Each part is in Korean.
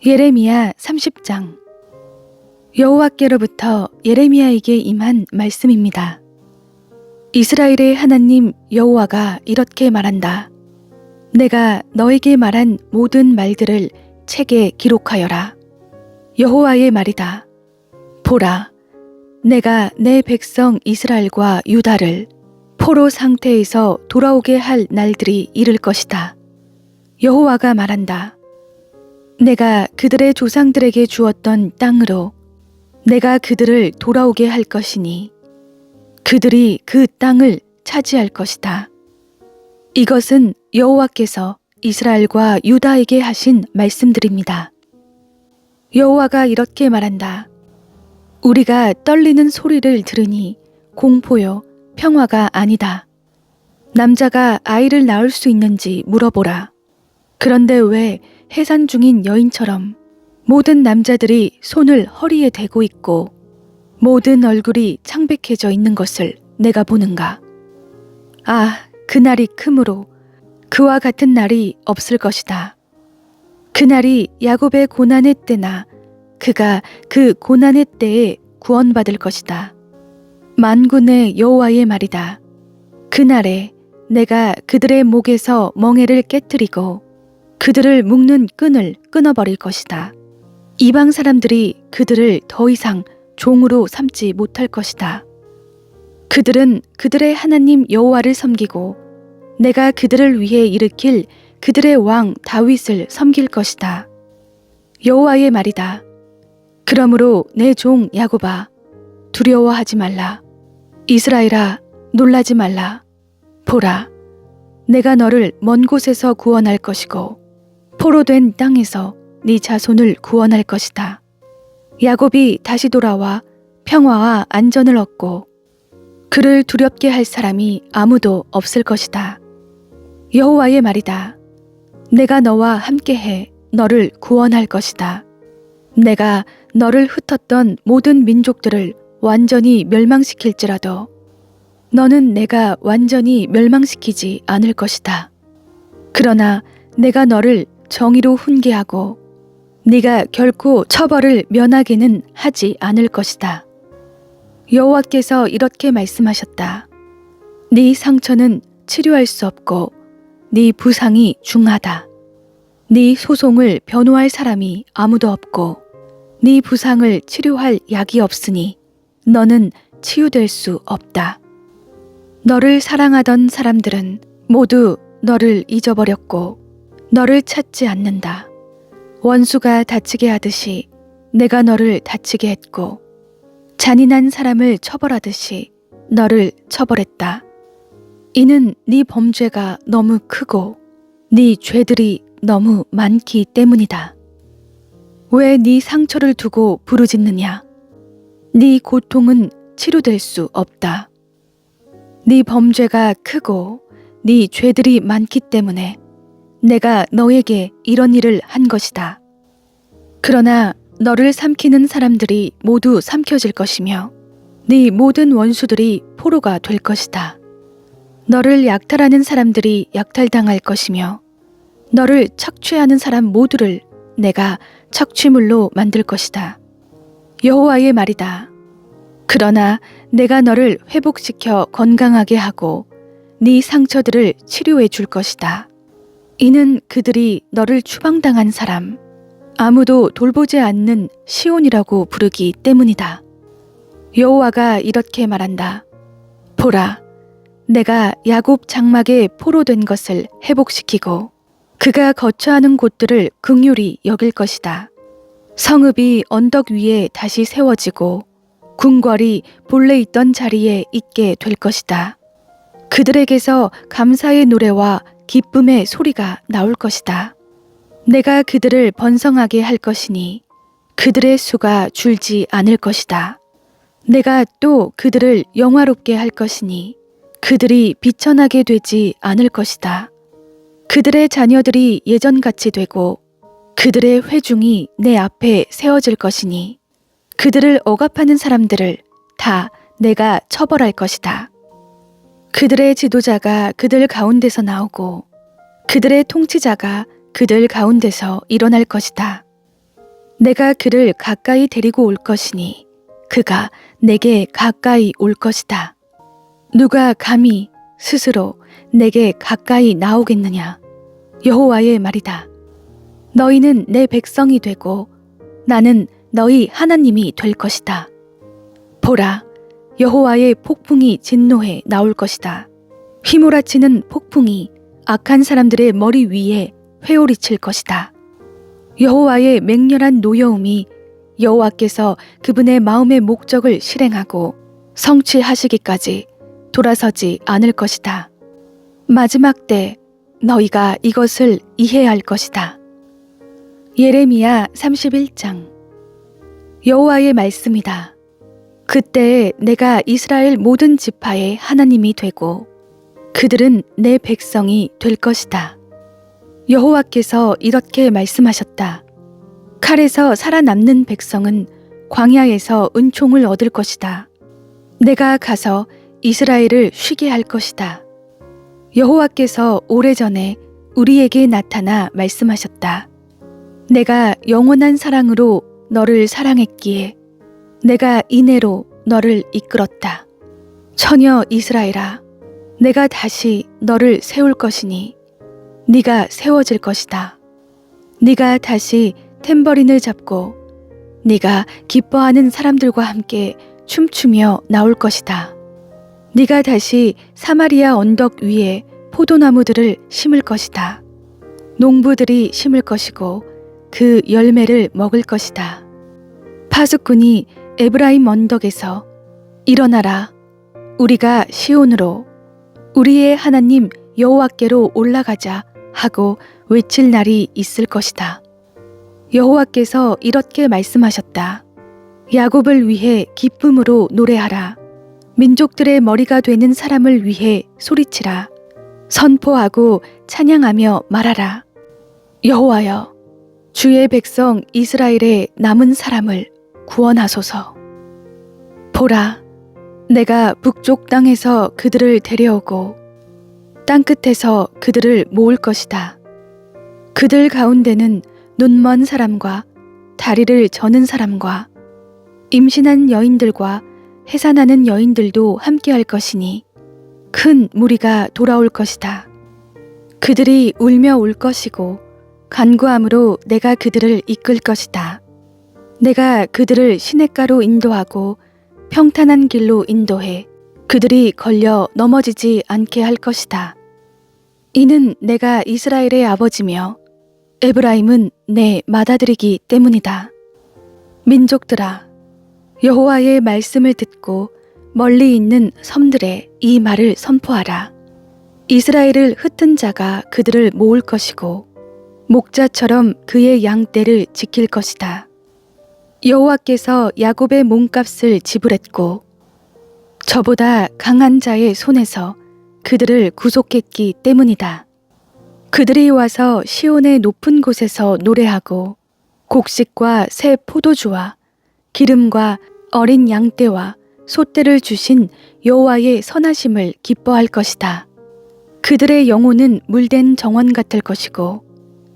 예레미야 30장. 여호와께로부터 예레미야에게 임한 말씀입니다. 이스라엘의 하나님 여호와가 이렇게 말한다. 내가 너에게 말한 모든 말들을 책에 기록하여라. 여호와의 말이다. 보라, 내가 내 백성 이스라엘과 유다를 포로 상태에서 돌아오게 할 날들이 이를 것이다. 여호와가 말한다. 내가 그들의 조상들에게 주었던 땅으로 내가 그들을 돌아오게 할 것이니 그들이 그 땅을 차지할 것이다. 이것은 여호와께서 이스라엘과 유다에게 하신 말씀들입니다. 여호와가 이렇게 말한다. 우리가 떨리는 소리를 들으니 공포요 평화가 아니다. 남자가 아이를 낳을 수 있는지 물어보라. 그런데 왜 해산 중인 여인처럼 모든 남자들이 손을 허리에 대고 있고 모든 얼굴이 창백해져 있는 것을 내가 보는가? 아, 그날이 크므로 그와 같은 날이 없을 것이다. 그날이 야곱의 고난의 때나 그가 그 고난의 때에 구원받을 것이다. 만군의 여호와의 말이다. 그날에 내가 그들의 목에서 멍에를 깨뜨리고 그들을 묶는 끈을 끊어버릴 것이다. 이방 사람들이 그들을 더 이상 종으로 삼지 못할 것이다. 그들은 그들의 하나님 여호와를 섬기고 내가 그들을 위해 일으킬 그들의 왕 다윗을 섬길 것이다. 여호와의 말이다. 그러므로 내 종 야곱아, 두려워하지 말라. 이스라엘아, 놀라지 말라. 보라, 내가 너를 먼 곳에서 구원할 것이고 포로된 땅에서 네 자손을 구원할 것이다. 야곱이 다시 돌아와 평화와 안전을 얻고 그를 두렵게 할 사람이 아무도 없을 것이다. 여호와의 말이다. 내가 너와 함께해 너를 구원할 것이다. 내가 너를 흩었던 모든 민족들을 완전히 멸망시킬지라도 너는 내가 완전히 멸망시키지 않을 것이다. 그러나 내가 너를 정의로 훈계하고 네가 결코 처벌을 면하게는 하지 않을 것이다. 여호와께서 이렇게 말씀하셨다. 네 상처는 치료할 수 없고 네 부상이 중하다. 네 소송을 변호할 사람이 아무도 없고 네 부상을 치료할 약이 없으니 너는 치유될 수 없다. 너를 사랑하던 사람들은 모두 너를 잊어버렸고 너를 찾지 않는다. 원수가 다치게 하듯이 내가 너를 다치게 했고 잔인한 사람을 처벌하듯이 너를 처벌했다. 이는 네 범죄가 너무 크고 네 죄들이 너무 많기 때문이다. 왜 네 상처를 두고 부르짖느냐? 네 고통은 치료될 수 없다. 네 범죄가 크고 네 죄들이 많기 때문에 내가 너에게 이런 일을 한 것이다. 그러나 너를 삼키는 사람들이 모두 삼켜질 것이며 네 모든 원수들이 포로가 될 것이다. 너를 약탈하는 사람들이 약탈당할 것이며 너를 착취하는 사람 모두를 내가 착취물로 만들 것이다. 여호와의 말이다. 그러나 내가 너를 회복시켜 건강하게 하고 네 상처들을 치료해 줄 것이다. 이는 그들이 너를 추방당한 사람, 아무도 돌보지 않는 시온이라고 부르기 때문이다. 여호와가 이렇게 말한다. 보라, 내가 야곱 장막에 포로된 것을 회복시키고 그가 거처하는 곳들을 긍휼히 여길 것이다. 성읍이 언덕 위에 다시 세워지고 궁궐이 본래 있던 자리에 있게 될 것이다. 그들에게서 감사의 노래와 기쁨의 소리가 나올 것이다. 내가 그들을 번성하게 할 것이니 그들의 수가 줄지 않을 것이다. 내가 또 그들을 영화롭게 할 것이니 그들이 비천하게 되지 않을 것이다. 그들의 자녀들이 예전같이 되고 그들의 회중이 내 앞에 세워질 것이니 그들을 억압하는 사람들을 다 내가 처벌할 것이다. 그들의 지도자가 그들 가운데서 나오고 그들의 통치자가 그들 가운데서 일어날 것이다. 내가 그를 가까이 데리고 올 것이니 그가 내게 가까이 올 것이다. 누가 감히 스스로 내게 가까이 나오겠느냐? 여호와의 말이다. 너희는 내 백성이 되고 나는 너희 하나님이 될 것이다. 보라, 여호와의 폭풍이 진노해 나올 것이다. 휘몰아치는 폭풍이 악한 사람들의 머리 위에 회오리칠 것이다. 여호와의 맹렬한 노여움이 여호와께서 그분의 마음의 목적을 실행하고 성취하시기까지 돌아서지 않을 것이다. 마지막 때 너희가 이것을 이해할 것이다. 예레미야 31장. 여호와의 말씀이다. 그때에 내가 이스라엘 모든 지파의 하나님이 되고 그들은 내 백성이 될 것이다. 여호와께서 이렇게 말씀하셨다. 칼에서 살아남는 백성은 광야에서 은총을 얻을 것이다. 내가 가서 이스라엘을 쉬게 할 것이다. 여호와께서 오래전에 우리에게 나타나 말씀하셨다. 내가 영원한 사랑으로 너를 사랑했기에 내가 인애로 너를 이끌었다. 처녀 이스라엘아, 내가 다시 너를 세울 것이니 네가 세워질 것이다. 네가 다시 탬버린을 잡고 네가 기뻐하는 사람들과 함께 춤추며 나올 것이다. 네가 다시 사마리아 언덕 위에 포도나무들을 심을 것이다. 농부들이 심을 것이고 그 열매를 먹을 것이다. 파수꾼이 에브라임 언덕에서 일어나라, 우리가 시온으로 우리의 하나님 여호와께로 올라가자 하고 외칠 날이 있을 것이다. 여호와께서 이렇게 말씀하셨다. 야곱을 위해 기쁨으로 노래하라. 민족들의 머리가 되는 사람을 위해 소리치라. 선포하고 찬양하며 말하라. 여호와여, 주의 백성 이스라엘의 남은 사람을 구원하소서. 보라, 내가 북쪽 땅에서 그들을 데려오고 땅끝에서 그들을 모을 것이다. 그들 가운데는 눈먼 사람과 다리를 저는 사람과 임신한 여인들과 해산하는 여인들도 함께할 것이니 큰 무리가 돌아올 것이다. 그들이 울며 올 것이고 간구함으로 내가 그들을 이끌 것이다. 내가 그들을 시냇가로 인도하고 평탄한 길로 인도해 그들이 걸려 넘어지지 않게 할 것이다. 이는 내가 이스라엘의 아버지며 에브라임은 내 맏아들이기 때문이다. 민족들아, 여호와의 말씀을 듣고 멀리 있는 섬들에 이 말을 선포하라. 이스라엘을 흩은 자가 그들을 모을 것이고 목자처럼 그의 양떼를 지킬 것이다. 여호와께서 야곱의 몸값을 지불했고 저보다 강한 자의 손에서 그들을 구속했기 때문이다. 그들이 와서 시온의 높은 곳에서 노래하고 곡식과 새 포도주와 기름과 어린 양떼와 소떼를 주신 여호와의 선하심을 기뻐할 것이다. 그들의 영혼은 물된 정원 같을 것이고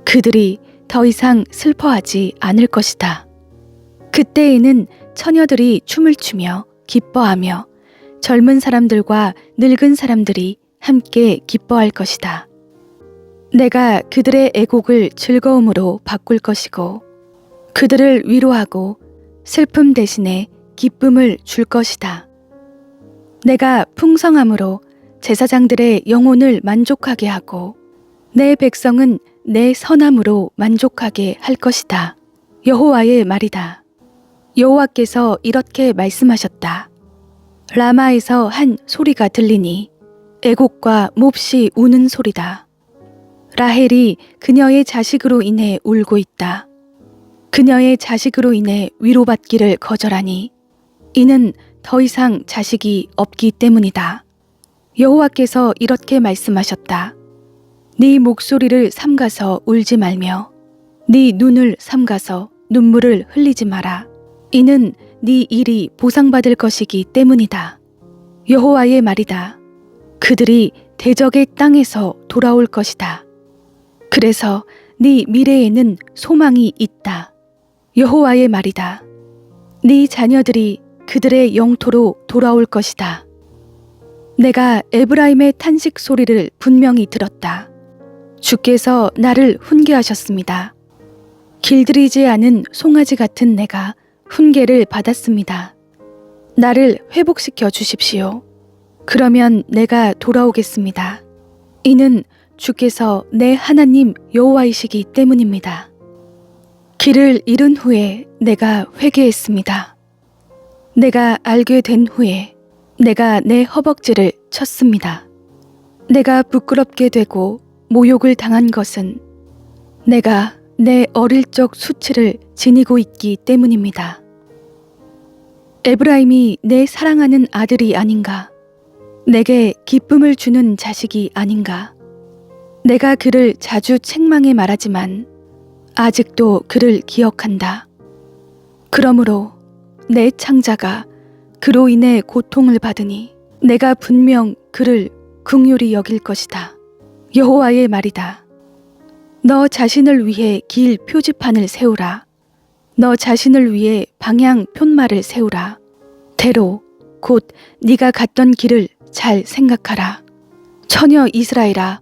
그들이 더 이상 슬퍼하지 않을 것이다. 그때에는 처녀들이 춤을 추며 기뻐하며 젊은 사람들과 늙은 사람들이 함께 기뻐할 것이다. 내가 그들의 애곡을 즐거움으로 바꿀 것이고 그들을 위로하고 슬픔 대신에 기쁨을 줄 것이다. 내가 풍성함으로 제사장들의 영혼을 만족하게 하고 내 백성은 내 선함으로 만족하게 할 것이다. 여호와의 말이다. 여호와께서 이렇게 말씀하셨다. 라마에서 한 소리가 들리니 애곡과 몹시 우는 소리다. 라헬이 그녀의 자식으로 인해 울고 있다. 그녀의 자식으로 인해 위로받기를 거절하니 이는 더 이상 자식이 없기 때문이다. 여호와께서 이렇게 말씀하셨다. 네 목소리를 삼가서 울지 말며 네 눈을 삼가서 눈물을 흘리지 마라. 이는 네 일이 보상받을 것이기 때문이다. 여호와의 말이다. 그들이 대적의 땅에서 돌아올 것이다. 그래서 네 미래에는 소망이 있다. 여호와의 말이다. 네 자녀들이 그들의 영토로 돌아올 것이다. 내가 에브라임의 탄식 소리를 분명히 들었다. 주께서 나를 훈계하셨습니다. 길들이지 않은 송아지 같은 내가 훈계를 받았습니다. 나를 회복시켜 주십시오. 그러면 내가 돌아오겠습니다. 이는 주께서 내 하나님 여호와이시기 때문입니다. 길을 잃은 후에 내가 회개했습니다. 내가 알게 된 후에 내가 내 허벅지를 쳤습니다. 내가 부끄럽게 되고 모욕을 당한 것은 내가 내 어릴 적 수치를 지니고 있기 때문입니다. 에브라임이 내 사랑하는 아들이 아닌가? 내게 기쁨을 주는 자식이 아닌가? 내가 그를 자주 책망해 말하지만 아직도 그를 기억한다. 그러므로 내 창자가 그로 인해 고통을 받으니 내가 분명 그를 긍휼히 여길 것이다. 여호와의 말이다. 너 자신을 위해 길 표지판을 세우라. 너 자신을 위해 방향 푯말을 세우라. 대로 곧 네가 갔던 길을 잘 생각하라. 처녀 이스라엘아,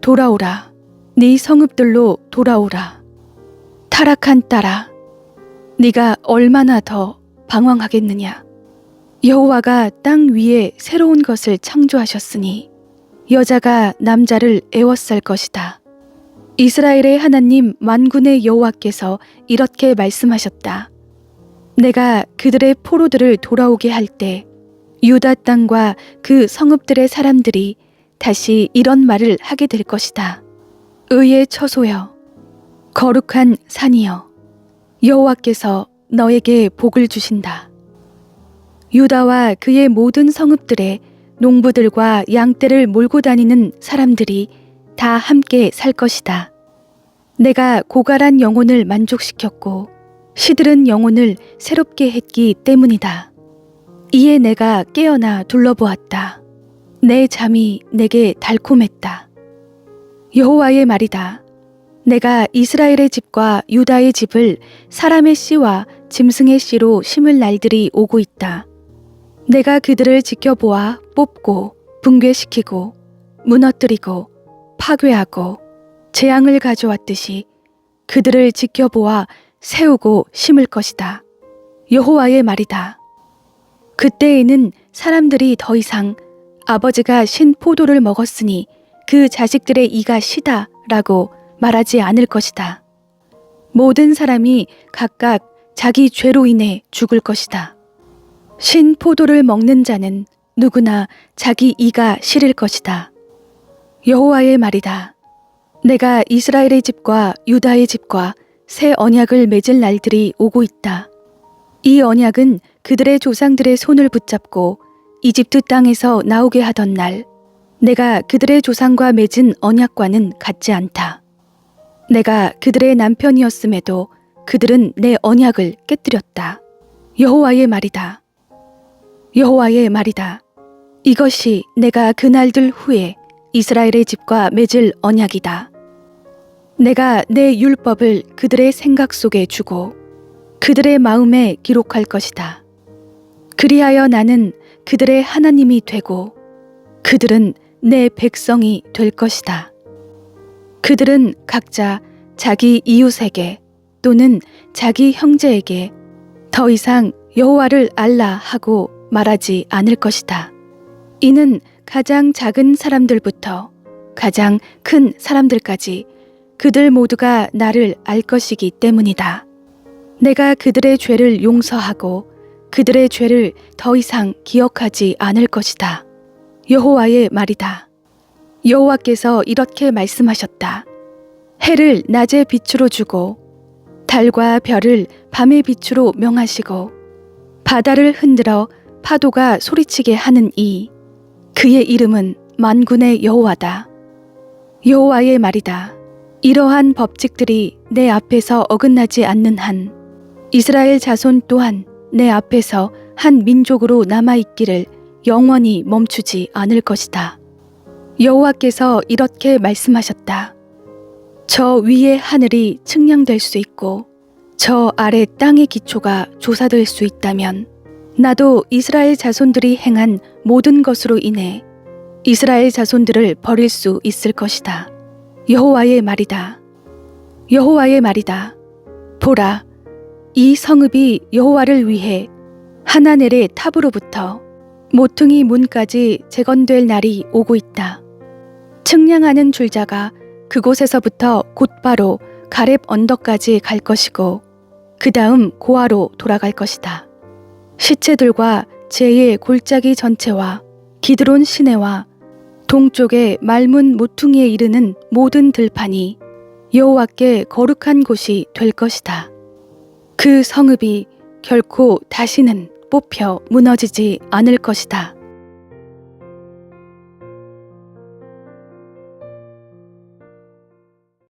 돌아오라. 네 성읍들로 돌아오라. 타락한 딸아, 네가 얼마나 더 방황하겠느냐. 여호와가 땅 위에 새로운 것을 창조하셨으니 여자가 남자를 애워쌀 것이다. 이스라엘의 하나님 만군의 여호와께서 이렇게 말씀하셨다. 내가 그들의 포로들을 돌아오게 할 때 유다 땅과 그 성읍들의 사람들이 다시 이런 말을 하게 될 것이다. 의의 처소여, 거룩한 산이여, 여호와께서 너에게 복을 주신다. 유다와 그의 모든 성읍들에 농부들과 양떼를 몰고 다니는 사람들이 다 함께 살 것이다. 내가 고갈한 영혼을 만족시켰고 시들은 영혼을 새롭게 했기 때문이다. 이에 내가 깨어나 둘러보았다. 내 잠이 내게 달콤했다. 여호와의 말이다. 내가 이스라엘의 집과 유다의 집을 사람의 씨와 짐승의 씨로 심을 날들이 오고 있다. 내가 그들을 지켜보아 뽑고 붕괴시키고 무너뜨리고 파괴하고 재앙을 가져왔듯이 그들을 지켜보아 세우고 심을 것이다. 여호와의 말이다. 그때에는 사람들이 더 이상 아버지가 신 포도를 먹었으니 그 자식들의 이가 시다 라고 말하지 않을 것이다. 모든 사람이 각각 자기 죄로 인해 죽을 것이다. 신 포도를 먹는 자는 누구나 자기 이가 시릴 것이다. 여호와의 말이다. 내가 이스라엘의 집과 유다의 집과 새 언약을 맺을 날들이 오고 있다. 이 언약은 그들의 조상들의 손을 붙잡고 이집트 땅에서 나오게 하던 날, 내가 그들의 조상과 맺은 언약과는 같지 않다. 내가 그들의 남편이었음에도 그들은 내 언약을 깨뜨렸다. 여호와의 말이다. 여호와의 말이다. 이것이 내가 그날들 후에 이스라엘의 집과 맺을 언약이다. 내가 내 율법을 그들의 생각 속에 주고 그들의 마음에 기록할 것이다. 그리하여 나는 그들의 하나님이 되고 그들은 내 백성이 될 것이다. 그들은 각자 자기 이웃에게 또는 자기 형제에게 더 이상 여호와를 알라 하고 말하지 않을 것이다. 이는 가장 작은 사람들부터 가장 큰 사람들까지 그들 모두가 나를 알 것이기 때문이다. 내가 그들의 죄를 용서하고 그들의 죄를 더 이상 기억하지 않을 것이다. 여호와의 말이다. 여호와께서 이렇게 말씀하셨다. 해를 낮의 빛으로 주고 달과 별을 밤의 빛으로 명하시고 바다를 흔들어 파도가 소리치게 하는 그의 이름은 만군의 여호와다. 여호와의 말이다. 이러한 법칙들이 내 앞에서 어긋나지 않는 한 이스라엘 자손 또한 내 앞에서 한 민족으로 남아있기를 영원히 멈추지 않을 것이다. 여호와께서 이렇게 말씀하셨다. 저 위의 하늘이 측량될 수 있고 저 아래 땅의 기초가 조사될 수 있다면 나도 이스라엘 자손들이 행한 모든 것으로 인해 이스라엘 자손들을 버릴 수 있을 것이다. 여호와의 말이다. 여호와의 말이다. 보라, 이 성읍이 여호와를 위해 하나넬의 탑으로부터 모퉁이 문까지 재건될 날이 오고 있다. 측량하는 줄자가 그곳에서부터 곧바로 가렙 언덕까지 갈 것이고 그 다음 고아로 돌아갈 것이다. 시체들과 재의 골짜기 전체와 기드론 시내와 동쪽의 맑은 모퉁이에 이르는 모든 들판이 여호와께 거룩한 곳이 될 것이다. 그 성읍이 결코 다시는 뽑혀 무너지지 않을 것이다.